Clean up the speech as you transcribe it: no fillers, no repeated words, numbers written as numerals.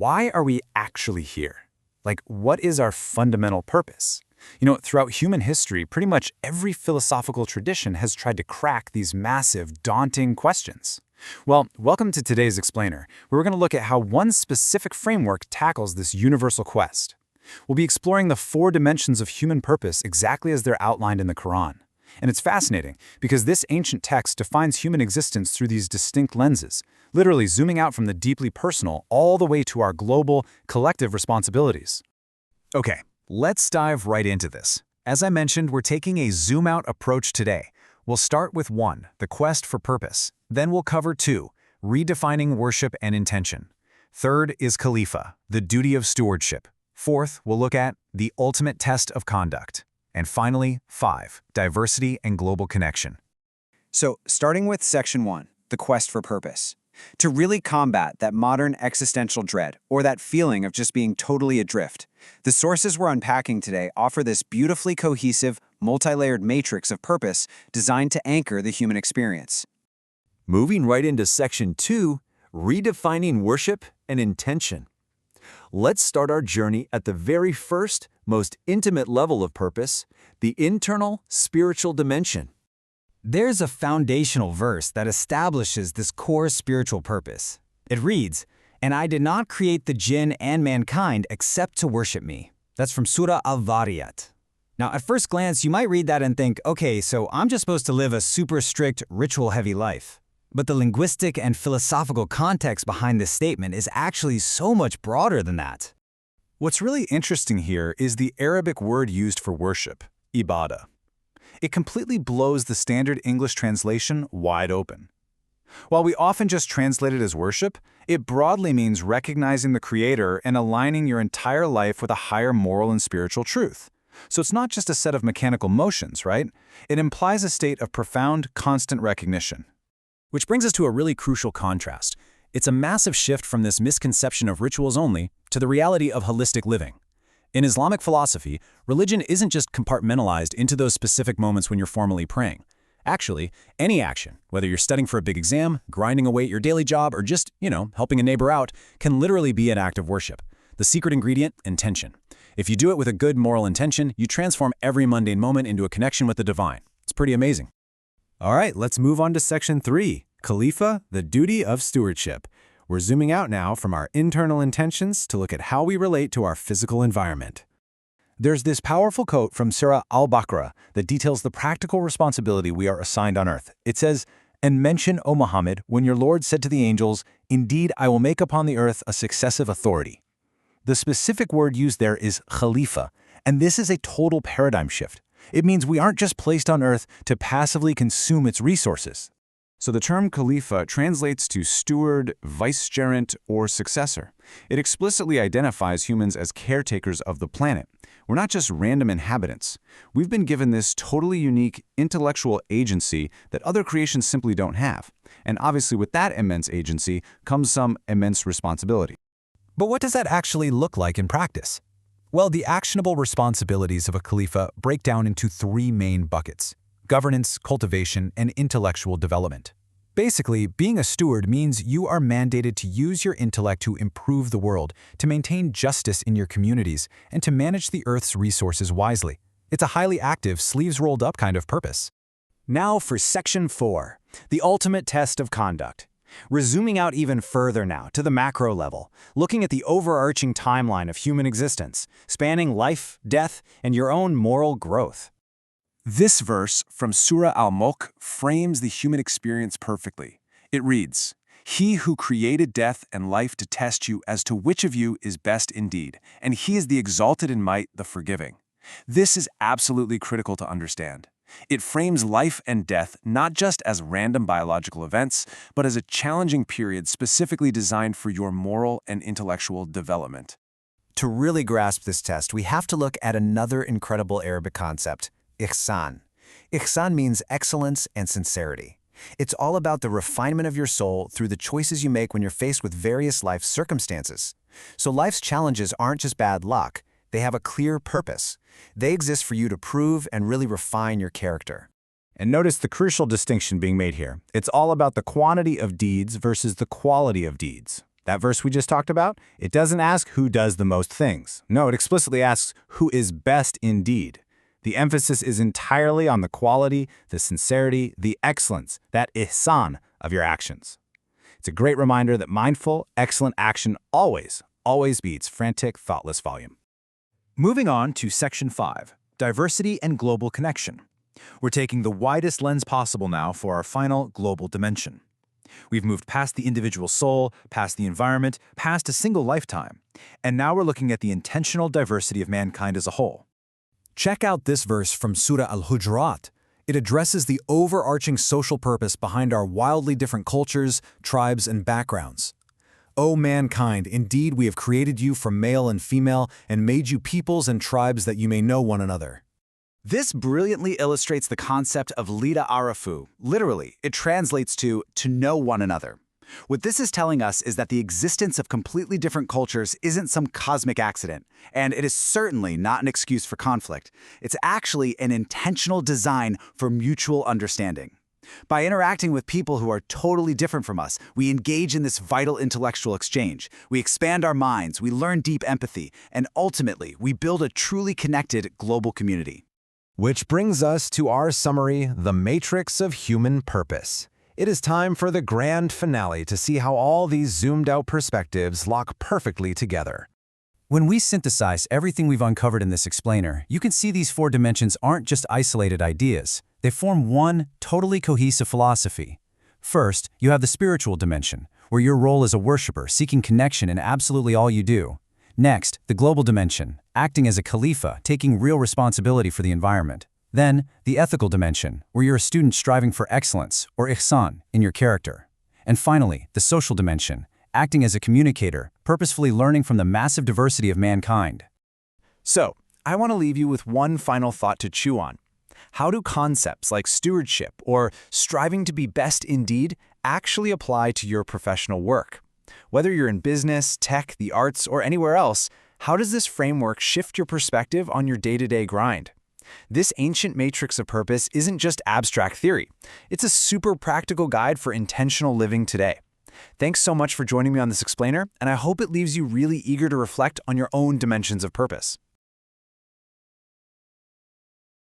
why are we actually here? Like, what is our fundamental purpose? Throughout human history, pretty much every philosophical tradition has tried to crack these massive, daunting questions. Well, welcome to today's Explainer, where we're going to look at how one specific framework tackles this universal quest. We'll be exploring the 4 dimensions of human purpose exactly as they're outlined in the Quran. And it's fascinating, because this ancient text defines human existence through these distinct lenses, literally zooming out from the deeply personal all the way to our global, collective responsibilities. Okay, let's dive right into this. As I mentioned, we're taking a zoom-out approach today. We'll start with 1, the quest for purpose. Then we'll cover 2, redefining worship and intention. 3rd is Khalifa, the duty of stewardship. 4th, we'll look at the ultimate test of conduct. And finally, 5, diversity and global connection. So, starting with Section 1, the quest for purpose. To really combat that modern existential dread, or that feeling of just being totally adrift, the sources we're unpacking today offer this beautifully cohesive, multi-layered matrix of purpose designed to anchor the human experience. Moving right into Section 2, redefining worship and intention. Let's start our journey at the very first, most intimate level of purpose, the internal spiritual dimension. There's a foundational verse that establishes this core spiritual purpose. It reads, "And I did not create the jinn and mankind except to worship me." That's from Surah Al-Dhariyat. Now, at first glance, you might read that and think, okay, so I'm just supposed to live a super strict, ritual-heavy life. But the linguistic and philosophical context behind this statement is actually so much broader than that. What's really interesting here is the Arabic word used for worship, ibadah. It completely blows the standard English translation wide open. While we often just translate it as worship, it broadly means recognizing the Creator and aligning your entire life with a higher moral and spiritual truth. So it's not just a set of mechanical motions, right? It implies a state of profound, constant recognition. Which brings us to a really crucial contrast. It's a massive shift from this misconception of rituals only to the reality of holistic living. In Islamic philosophy, religion isn't just compartmentalized into those specific moments when you're formally praying. Actually, any action, whether you're studying for a big exam, grinding away at your daily job, or just, helping a neighbor out, can literally be an act of worship. The secret ingredient, intention. If you do it with a good moral intention, you transform every mundane moment into a connection with the divine. It's pretty amazing. All right, let's move on to Section 3, Khalifa, the duty of stewardship. We're zooming out now from our internal intentions to look at how we relate to our physical environment. There's this powerful quote from Surah Al-Baqarah that details the practical responsibility we are assigned on earth. It says, "And mention, O Muhammad, when your Lord said to the angels, 'Indeed, I will make upon the earth a successive authority.'" The specific word used there is Khalifa, and this is a total paradigm shift. It means we aren't just placed on earth to passively consume its resources. So the term Khalifa translates to steward, vicegerent, or successor. It explicitly identifies humans as caretakers of the planet. We're not just random inhabitants. We've been given this totally unique intellectual agency that other creations simply don't have. And obviously with that immense agency comes some immense responsibility. But what does that actually look like in practice? Well, the actionable responsibilities of a Khalifa break down into 3 main buckets: governance, cultivation, and intellectual development. Basically, being a steward means you are mandated to use your intellect to improve the world, to maintain justice in your communities, and to manage the Earth's resources wisely. It's a highly active, sleeves-rolled-up kind of purpose. Now for Section 4, the ultimate test of conduct. We're zooming out even further now, to the macro level, looking at the overarching timeline of human existence, spanning life, death, and your own moral growth. This verse from Surah Al-Mulk frames the human experience perfectly. It reads, "He who created death and life to test you as to which of you is best indeed, and he is the exalted in might, the forgiving." This is absolutely critical to understand. It frames life and death not just as random biological events, but as a challenging period specifically designed for your moral and intellectual development. To really grasp this test, we have to look at another incredible Arabic concept: ihsan. Ihsan means excellence and sincerity. It's all about the refinement of your soul through the choices you make when you're faced with various life circumstances. So life's challenges aren't just bad luck, they have a clear purpose. They exist for you to prove and really refine your character. And notice the crucial distinction being made here. It's all about the quantity of deeds versus the quality of deeds. That verse we just talked about, it doesn't ask who does the most things. No, it explicitly asks who is best indeed. The emphasis is entirely on the quality, the sincerity, the excellence, that ihsan of your actions. It's a great reminder that mindful, excellent action always beats frantic, thoughtless volume. Moving on to Section 5, Diversity and Global Connection. We're taking the widest lens possible now for our final global dimension. We've moved past the individual soul, past the environment, past a single lifetime, and now we're looking at the intentional diversity of mankind as a whole. Check out this verse from Surah Al-Hujurat. It addresses the overarching social purpose behind our wildly different cultures, tribes, and backgrounds. O mankind, indeed we have created you from male and female and made you peoples and tribes that you may know one another. This brilliantly illustrates the concept of lida arafu. Literally, it translates to know one another. What this is telling us is that the existence of completely different cultures isn't some cosmic accident, and it is certainly not an excuse for conflict. It's actually an intentional design for mutual understanding. By interacting with people who are totally different from us, we engage in this vital intellectual exchange. We expand our minds, we learn deep empathy, and ultimately, we build a truly connected global community. Which brings us to our summary, The Matrix of Human Purpose. It is time for the grand finale to see how all these zoomed-out perspectives lock perfectly together. When we synthesize everything we've uncovered in this explainer, you can see these 4 dimensions aren't just isolated ideas. They form one totally cohesive philosophy. First, you have the spiritual dimension, where your role is a worshiper seeking connection in absolutely all you do. Next, the global dimension, acting as a Khalifa, taking real responsibility for the environment. Then, the ethical dimension, where you're a student striving for excellence, or ihsan, in your character. And finally, the social dimension, acting as a communicator, purposefully learning from the massive diversity of mankind. So, I want to leave you with one final thought to chew on. How do concepts like stewardship or striving to be best indeed actually apply to your professional work? Whether you're in business, tech, the arts, or anywhere else, how does this framework shift your perspective on your day-to-day grind? This ancient matrix of purpose isn't just abstract theory. It's a super practical guide for intentional living today. Thanks so much for joining me on this explainer, and I hope it leaves you really eager to reflect on your own dimensions of purpose.